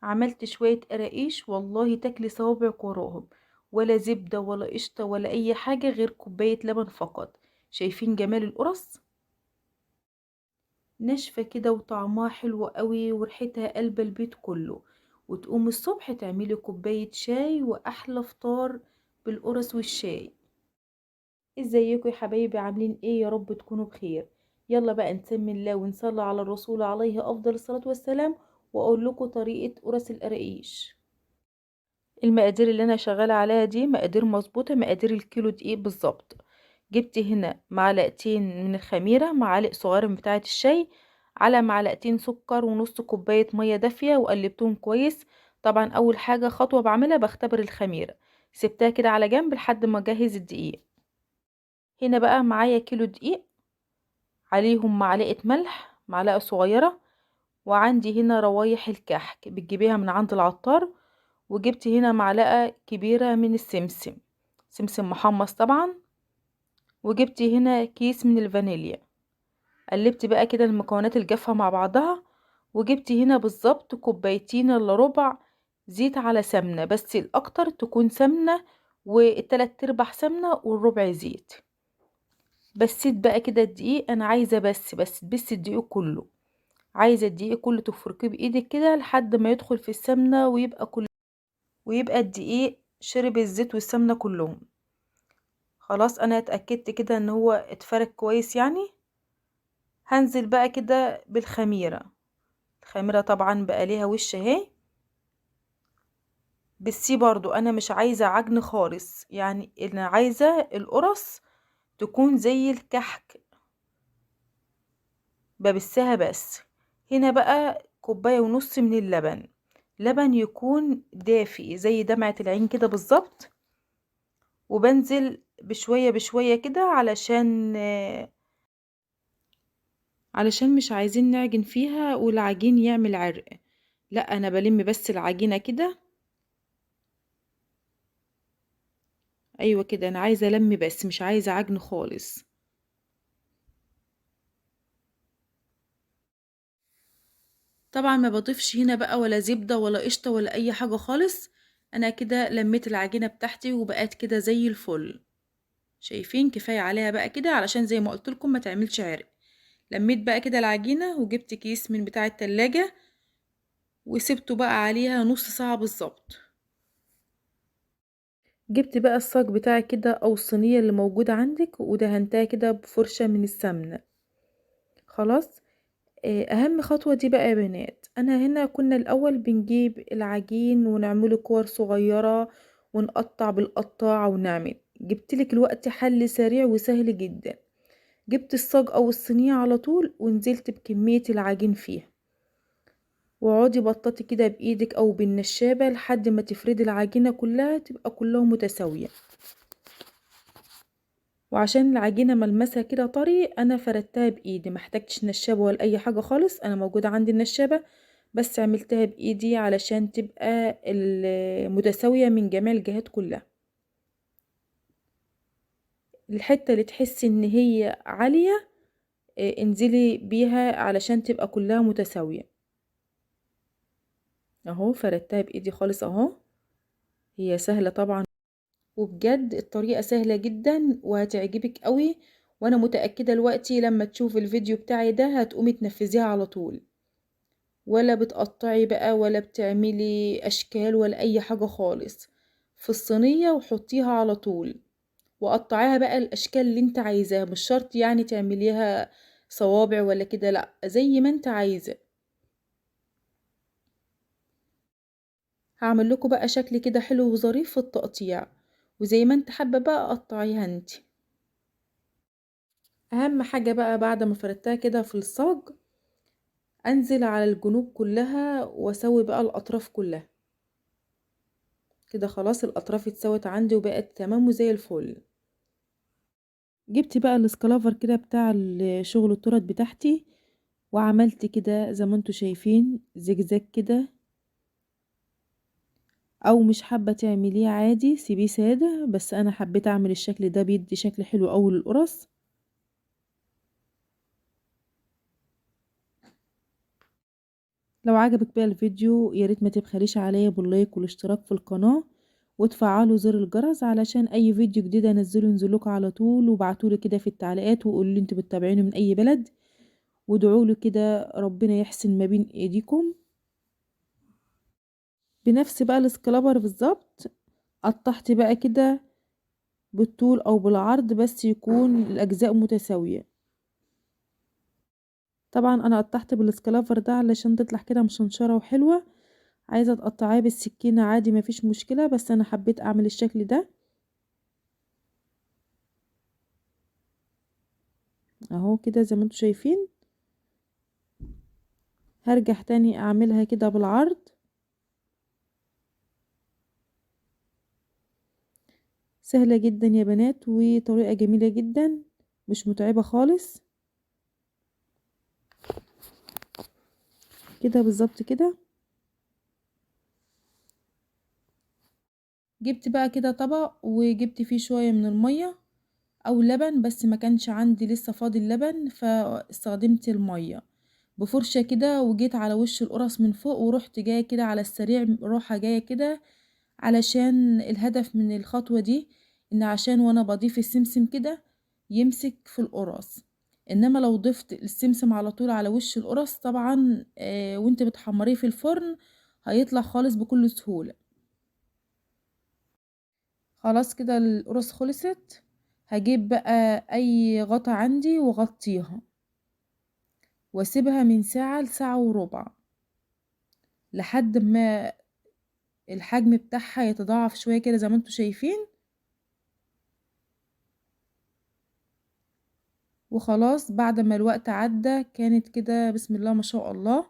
عملت شوية قراقيش والله تاكلي صوابعك وراهم، ولا زبدة ولا قشطة ولا اي حاجة غير كوباية لبن فقط. شايفين جمال القرص؟ ناشفة كده وطعمها حلو قوي وريحتها قلب البيت كله. وتقوم الصبح تعملي كوباية شاي واحلى فطار بالقرص والشاي. ازيكم يا حبايبي، عاملين ايه؟ يا رب تكونوا بخير. يلا بقى نسمي الله ونصلي على الرسول عليه افضل الصلاة والسلام، واقول لكم طريقة قرص القراقيش. المقادير اللي انا شغالة عليها دي مقادير مظبوطة، مقادير الكيلو دقيق بالظبط. جبت هنا معلقتين من الخميرة، معالق صغيرة من بتاعة الشاي، على معلقتين سكر، ونص كوباية مية دافية، وقلبتهم كويس. طبعا اول حاجة خطوة بعملها بختبر الخميرة. سبتها كده على جنب لحد ما اجهز الدقيق. هنا بقى معايا كيلو دقيق، عليهم معلقة ملح معلقة صغيرة، وعندي هنا روايح الكحك بتجيبيها من عند العطار. وجبت هنا معلقة كبيرة من السمسم، سمسم محمص طبعا. وجبت هنا كيس من الفانيليا. قلبت بقى كده المكونات الجافة مع بعضها. وجبت هنا بالظبط كوبايتين الا ربع زيت على سمنة، بس الاكتر تكون سمنة، والتلات ارباع سمنة والربع زيت. بسيت بقى كده الدقيق، انا عايزة بس الدقيق كله. عايزة الدقيق كله تفركيه بايدك كده لحد ما يدخل في السمنة ويبقى الدقيق شرب الزيت والسمنة كلهم. خلاص انا اتأكدت كده ان هو اتفرك كويس يعني. هنزل بقى كده بالخميرة. الخميرة طبعا بقى ليها وش اهي. بس برضو انا مش عايزة عجن خالص، يعني انا عايزة القرص تكون زي الكحك، ببسها بس. هنا بقى كوباية ونص من اللبن، لبن يكون دافي زي دمعة العين كده بالظبط. وبنزل بشوية بشوية كده علشان مش عايزين نعجن فيها والعجين يعمل عرق. لا انا بلم بس العجينة كده. ايوه كده، انا عايزة الم بس مش عايزة عجن خالص. طبعا ما بضيفش هنا بقى ولا زبدة ولا قشطة ولا اي حاجة خالص. انا كده لميت العجينة بتاعتي وبقت كده زي الفل. شايفين؟ كفاية عليها بقى كده علشان زي ما قلت لكم ما تعملش عرق. لميت بقى كده العجينة وجبت كيس من بتاع التلاجة، وسبته بقى عليها نص ساعة بالظبط. جبت بقى الصاج بتاعي كده او الصينية اللي موجودة عندك، ودهنتها كده بفرشة من السمنة. خلاص. اهم خطوة دي بقى يا بنات، انا هنا كنا الاول بنجيب العجين ونعمله كور صغيرة ونقطع بالقطاعة ونعمل. جبتلك الوقت حل سريع وسهل جدا. جبت الصاج او الصينية على طول ونزلت بكمية العجين فيها، واقعدي بططي كده بايدك او بالنشابة لحد ما تفردي العجينة كلها تبقى كلها متساوية. وعشان العجينة ملمسها كده طري انا فردتها بايدي، محتاجتش نشابة ولا اي حاجة خالص، انا موجودة عندي النشابة. بس عملتها بايدي علشان تبقى متساوية من جميع الجهات كلها. الحتة اللي تحسي ان هي عالية انزلي بيها علشان تبقى كلها متساوية. اهو فردتها بايدي خالص اهو. هي سهلة طبعا، وبجد الطريقة سهلة جدا وهتعجبك قوي. وانا متأكدة دلوقتي لما تشوف الفيديو بتاعي ده هتقومي تنفذيها على طول. ولا بتقطعي بقى ولا بتعملي اشكال ولا اي حاجة خالص. في الصينية وحطيها على طول. وقطعيها بقى الاشكال اللي انت عايزاها، مش شرط يعني تعمليها صوابع ولا كده، لا زي ما انت عايزة. هعمل لكم بقى شكل كده حلو وظريف في التقطيع، وزي ما انت حابة بقى قطعيها انت. اهم حاجة بقى بعد ما فردتها كده في الصاج، انزل على الجنوب كلها واسوي بقى الاطراف كلها. كده خلاص الاطراف اتسوت عندي وبقت تمام وزي الفل. جبت بقى الاسكلافر كده بتاع شغل التورت بتاعتي، وعملت كده زي ما انتوا شايفين زجزاج كده. او مش حابة تعمليه عادي سيبيه سادة، بس انا حبيت اعمل الشكل ده بيدي شكل حلو اوي للقرص. لو عجبك بقى الفيديو ياريت ما تبخليش عليا باللايك والاشتراك في القناة وتفعلوا زر الجرس علشان اي فيديو جديد انزله ينزلوك على طول، وابعتولي كده في التعليقات وقولوا لي انتوا بتتابعوني من اي بلد، وادعولي كده ربنا يحسن ما بين ايديكم. بنفس بقى الاسكلابر بالظبط قطعت بقى كده بالطول او بالعرض بس يكون الاجزاء متساوية. طبعا انا قطعت بالاسكلافر ده علشان تطلع كده مشنشرة وحلوة. عايزة تقطعيها بالسكينة عادي مفيش مشكلة، بس انا حبيت اعمل الشكل ده اهو كده زي ما انتوا شايفين. هرجع تاني اعملها كده بالعرض. سهلة جدا يا بنات وطريقة جميلة جدا مش متعبة خالص. كده بالظبط كده. جبت بقى كده طبق وجبت فيه شوية من المية او لبن، بس ما كانش عندي لسه فاضي اللبن فاستخدمت المية بفرشة كده، وجيت على وش القرص من فوق ورحت جاية كده على السريع روحة جاية كده، علشان الهدف من الخطوة دي ان عشان وانا بضيف السمسم كده يمسك في القرص. انما لو ضفت السمسم على طول على وش القرص طبعا وانت بتحمريه في الفرن هيطلع خالص بكل سهولة. خلاص كده القرص خلصت. هجيب بقى اي غطا عندي وغطيها واسيبها من ساعة لساعة وربع لحد ما الحجم بتاعها يتضاعف شوية كده زي ما انتوا شايفين. وخلاص بعد ما الوقت عدى كانت كده بسم الله ما شاء الله.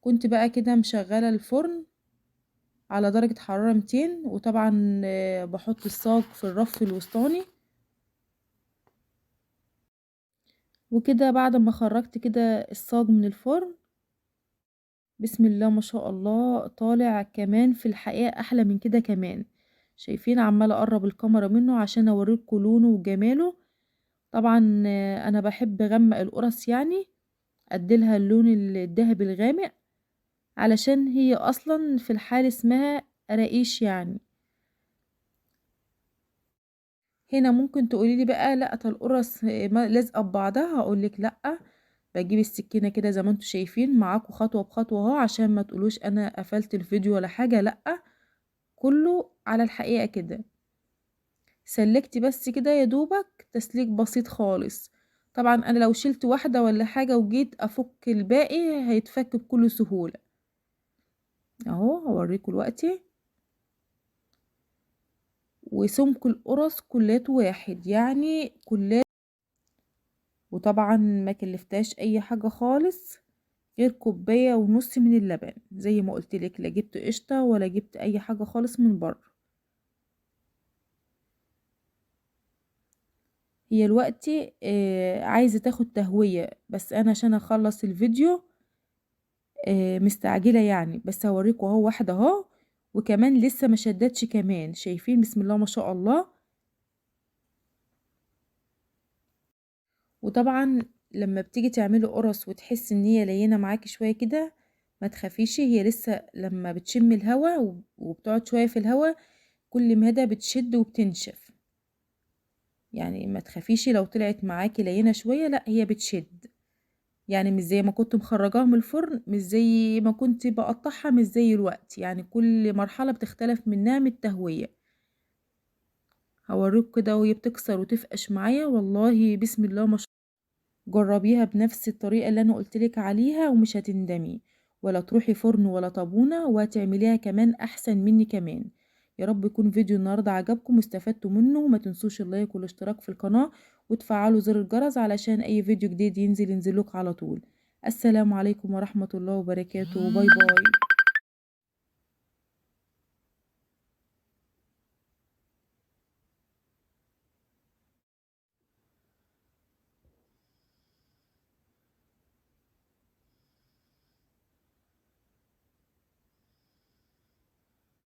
كنت بقى كده مشغلة الفرن على درجة حرارة 200، وطبعا بحط الصاج في الرف الوسطاني. وكده بعد ما خرجت كده الصاج من الفرن بسم الله ما شاء الله طالع كمان في الحقيقة احلى من كده كمان. شايفين عمالة اقرب الكاميرا منه عشان اوريكم لونه وجماله. طبعا انا بحب اغمق القرص يعني اديلها اللون الذهبي الغامق علشان هي اصلا في الحال اسمها قراقيش يعني. هنا ممكن تقوليلي بقى لا ده القرص لازقه ببعضها، هقولك لا. بجيب السكينه كده زي ما انتوا شايفين معاكم خطوه بخطوه اهو عشان ما تقولوش انا قفلت الفيديو ولا حاجه، لا كله على الحقيقه كده. سلكتي بس كده يا دوبك تسليك بسيط خالص. طبعا انا لو شلت واحده ولا حاجه وجيت افك الباقي هيتفك بكل سهوله. اهو هوريكم دلوقتي. وسمك القرص كلات واحد يعني كلات. وطبعا ما كلفتاش اي حاجة خالص غير كوباية ونص من اللبن زي ما قلتلك، لا جبت قشطة ولا جبت اي حاجة خالص من بره. هي الوقت عايزة تاخد تهوية بس انا عشان اخلص الفيديو مستعجلة يعني، بس هوريكم اهو واحدة اهو. وكمان لسه ما شدتش كمان، شايفين بسم الله ما شاء الله. وطبعا لما بتيجي تعملي قرص وتحسي ان هي لينه معاكي شويه كده ما تخافيش، هي لسه لما بتشم الهواء وبتقعد شويه في الهواء كل مدى بتشد وبتنشف. يعني ما تخافيش لو طلعت معاكي لينه شويه، لا هي بتشد. يعني مش زي ما كنت مخرجاها من الفرن، مش زي ما كنت بقطعها، مش زي الوقت، يعني كل مرحله بتختلف منها من التهويه. هوريك كده وهي بتكسر وتفقش معايا والله بسم الله ما. جربيها بنفس الطريقة اللي انا قلتلك عليها ومش هتندمي، ولا تروحي فرن ولا طابونة، وهتعمليها كمان احسن مني كمان. يا رب يكون فيديو النهاردة عجبكم واستفدتوا منه، وما تنسوش اللايك والاشتراك في القناة وتفعلوا زر الجرس علشان اي فيديو جديد ينزلك على طول. السلام عليكم ورحمة الله وبركاته، باي باي.